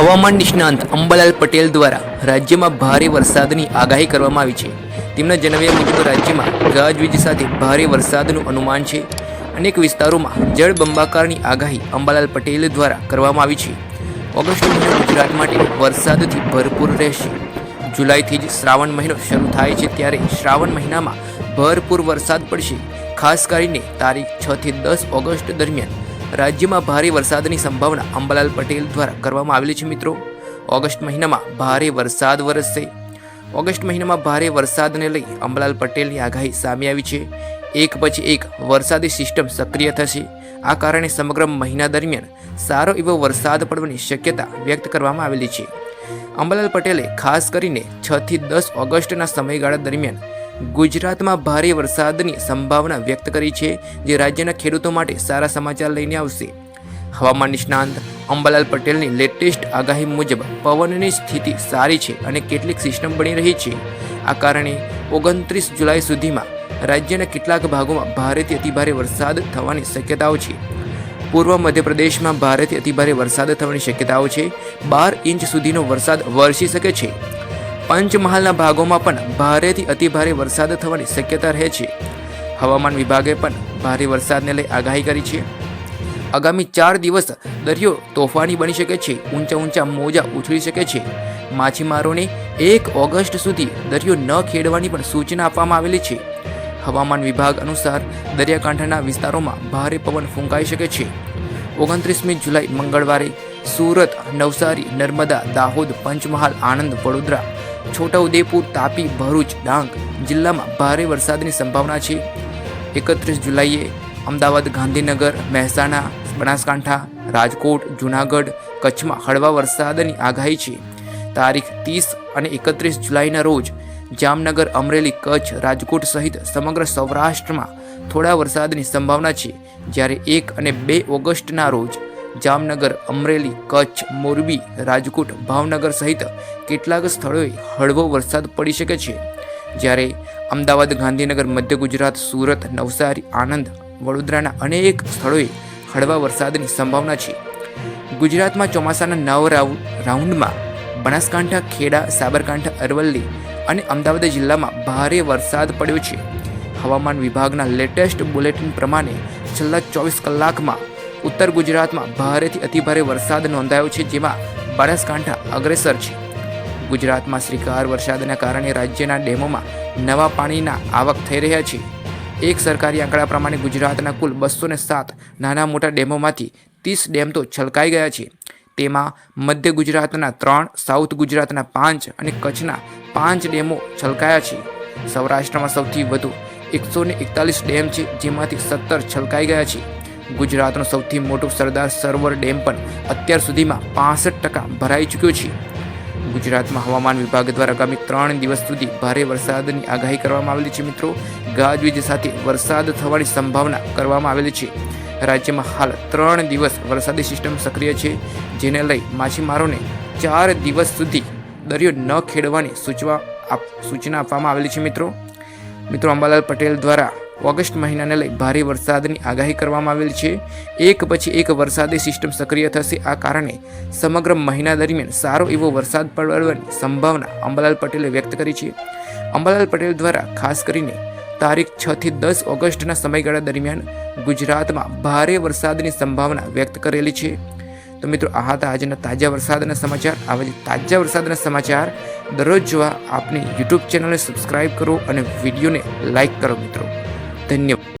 હવામાન નિષ્ણાંત અંબાલાલ પટેલ દ્વારા રાજ્યમાં ભારે વરસાદની આગાહી કરવામાં આવી છે। તેમના જણાવ્યા મુજબ રાજ્યમાં ગાજવીજ સાથે ભારે વરસાદનું અનુમાન છે। અનેક વિસ્તારોમાં જળબંબાકારની આગાહી અંબાલાલ પટેલ દ્વારા કરવામાં આવી છે। ઓગસ્ટ મહિનો ગુજરાત માટે વરસાદથી ભરપૂર રહેશે। જુલાઈથી જ શ્રાવણ મહિનો શરૂ થાય છે, ત્યારે શ્રાવણ મહિનામાં ભરપૂર વરસાદ પડશે। ખાસ કરીને તારીખ 6 થી 10 ઓગસ્ટ દરમિયાન રાજ્યમાં ભારે વરસાદની સંભાવના અંબાલાલ પટેલ દ્વારા કરવામાં આવેલી છે। મિત્રો, ઓગસ્ટ મહિનામાં ભારે વરસાદ વરસશે। ઓગસ્ટ મહિનામાં ભારે વરસાદને લઈ અંબાલાલ પટેલની આગાહી સામે આવી છે। એક પછી એક વરસાદી સિસ્ટમ સક્રિય થશે। આ કારણે સમગ્ર મહિના દરમિયાન સારો એવો વરસાદ પડવાની શક્યતા વ્યક્ત કરવામાં આવેલી છે। અંબાલાલ પટેલે ખાસ કરીને 6 થી 10 ઓગસ્ટના સમયગાળા દરમિયાન ગુજરાતમાં ભારે વરસાદની સંભાવના વ્યક્ત કરી છે, જે રાજ્યના ખેડૂતો માટે સારા સમાચાર લઈને આવશે। હવામાન નિષ્ણાંત અંબાલાલ પટેલની લેટેસ્ટ આગાહી મુજબ પવનની સ્થિતિ સારી છે અને કેટલીક સિસ્ટમ બની રહી છે। આ કારણે 29 જુલાઈ સુધીમાં રાજ્યના કેટલાક ભાગોમાં ભારેથી અતિભારે વરસાદ થવાની શક્યતાઓ છે। પૂર્વ મધ્યપ્રદેશમાં ભારેથી અતિભારે વરસાદ થવાની શક્યતાઓ છે। 12 ઇંચ સુધીનો વરસાદ વરસી શકે છે। પંચમહાલના ભાગોમાં પણ ભારેથી અતિભારે વરસાદ થવાની શક્યતા રહે છે। હવામાન વિભાગે પણ ભારે વરસાદને લઈ આગાહી કરી છે। આગામી 4 દિવસ દરિયો તોફાની બની શકે છે। ઊંચા મોજા ઉછળી શકે છે। માછીમારોને 1 ઓગસ્ટ સુધી દરિયો ન ખેડવાની પણ સૂચના આપવામાં આવેલી છે। હવામાન વિભાગ અનુસાર દરિયાકાંઠાના વિસ્તારોમાં ભારે પવન ફૂંકાઈ શકે છે। 29મી જુલાઈ મંગળવારે સુરત, નવસારી, નર્મદા, દાહોદ, પંચમહાલ, આણંદ, વડોદરા, છોટાઉદેપુર, તાપી, ભરૂચ, ડાંગ જિલ્લામાં ભારે વરસાદની સંભાવના છે। 31 જુલાઈએ અમદાવાદ, ગાંધીનગર, મહેસાણા, બનાસકાંઠા, રાજકોટ, જૂનાગઢ, કચ્છમાં હળવા વરસાદની આગાહી છે। તારીખ 30 અને 31 જુલાઈના રોજ જામનગર, અમરેલી, કચ્છ, રાજકોટ સહિત સમગ્ર સૌરાષ્ટ્રમાં થોડા વરસાદની સંભાવના છે, જ્યારે 1 અને 2 ઓગસ્ટના રોજ જામનગર, અમરેલી, કચ્છ, મોરબી, રાજકોટ, ભાવનગર સહિત કેટલાક સ્થળોએ હળવો વરસાદ પડી શકે છે, જ્યારે અમદાવાદ, ગાંધીનગર, મધ્ય ગુજરાત, સુરત, નવસારી, આણંદ, વડોદરાના અનેક સ્થળોએ હળવા વરસાદની સંભાવના છે। ગુજરાતમાં ચોમાસાના 9 રાઉન્ડમાં બનાસકાંઠા, ખેડા, સાબરકાંઠા, અરવલ્લી અને અમદાવાદ જિલ્લામાં ભારે વરસાદ પડ્યો છે। હવામાન વિભાગના લેટેસ્ટ બુલેટિન પ્રમાણે છેલ્લા 24 કલાકમાં ઉત્તર ગુજરાતમાં ભારેથી અતિભારે વરસાદ નોંધાયો છે, જેમાં બનાસકાંઠા અગ્રેસર છે। ગુજરાતમાં શ્રીકાર વરસાદના કારણે રાજ્યના ડેમોમાં નવા પાણીના આવક થઈ રહ્યા છે। એક સરકારી આંકડા પ્રમાણે ગુજરાતના કુલ 207 નાના મોટા ડેમોમાંથી 30 ડેમ તો છલકાઈ ગયા છે। તેમાં મધ્ય ગુજરાતના 3, સાઉથ ગુજરાતના 5 અને કચ્છના 5 ડેમો છલકાયા છે। સૌરાષ્ટ્રમાં સૌથી વધુ 141 ડેમ છે, જેમાંથી 17 છલકાઈ ગયા છે। ગુજરાતનો સૌથી મોટો સરદાર સરોવર ડેમ પણ અત્યાર સુધીમાં 65% ભરાઈ ચૂક્યો છે। ગુજરાતમાં હવામાન વિભાગ દ્વારા આગામી 3 દિવસ સુધી ભારે વરસાદની આગાહી કરવામાં આવેલી છે। મિત્રો, ગાજવીજ સાથે વરસાદ થવાની સંભાવના કરવામાં આવેલી છે। રાજ્યમાં હાલ 3 દિવસ વરસાદી સિસ્ટમ સક્રિય છે, જેને લઈ માછીમારોને 4 દિવસ સુધી દરિયો ન ખેડવાની સૂચના આપવામાં આવેલી છે। મિત્રો, અંબાલાલ પટેલ દ્વારા ઓગસ્ટ મહિનાને લઈ ભારે વરસાદની આગાહી કરવામાં આવેલી છે। એક પછી એક વરસાદી સિસ્ટમ સક્રિય થશે। આ કારણે સમગ્ર મહિના દરમિયાન સારો એવો વરસાદ પડવાની સંભાવના અંબાલાલ પટેલે વ્યક્ત કરી છે। અંબાલાલ પટેલ દ્વારા ખાસ કરીને તારીખ 6 થી 10 ઓગસ્ટના સમયગાળા દરમિયાન ગુજરાતમાં ભારે વરસાદની સંભાવના વ્યક્ત કરેલી છે। તો મિત્રો, આ હતા આજના તાજા વરસાદના સમાચાર। આવા જ તાજા વરસાદના સમાચાર દરરોજ જોવા આપની યુટ્યુબ ચેનલને સબસ્ક્રાઇબ કરો અને વિડીયોને લાઇક કરો। મિત્રો, ધન્યવાદ।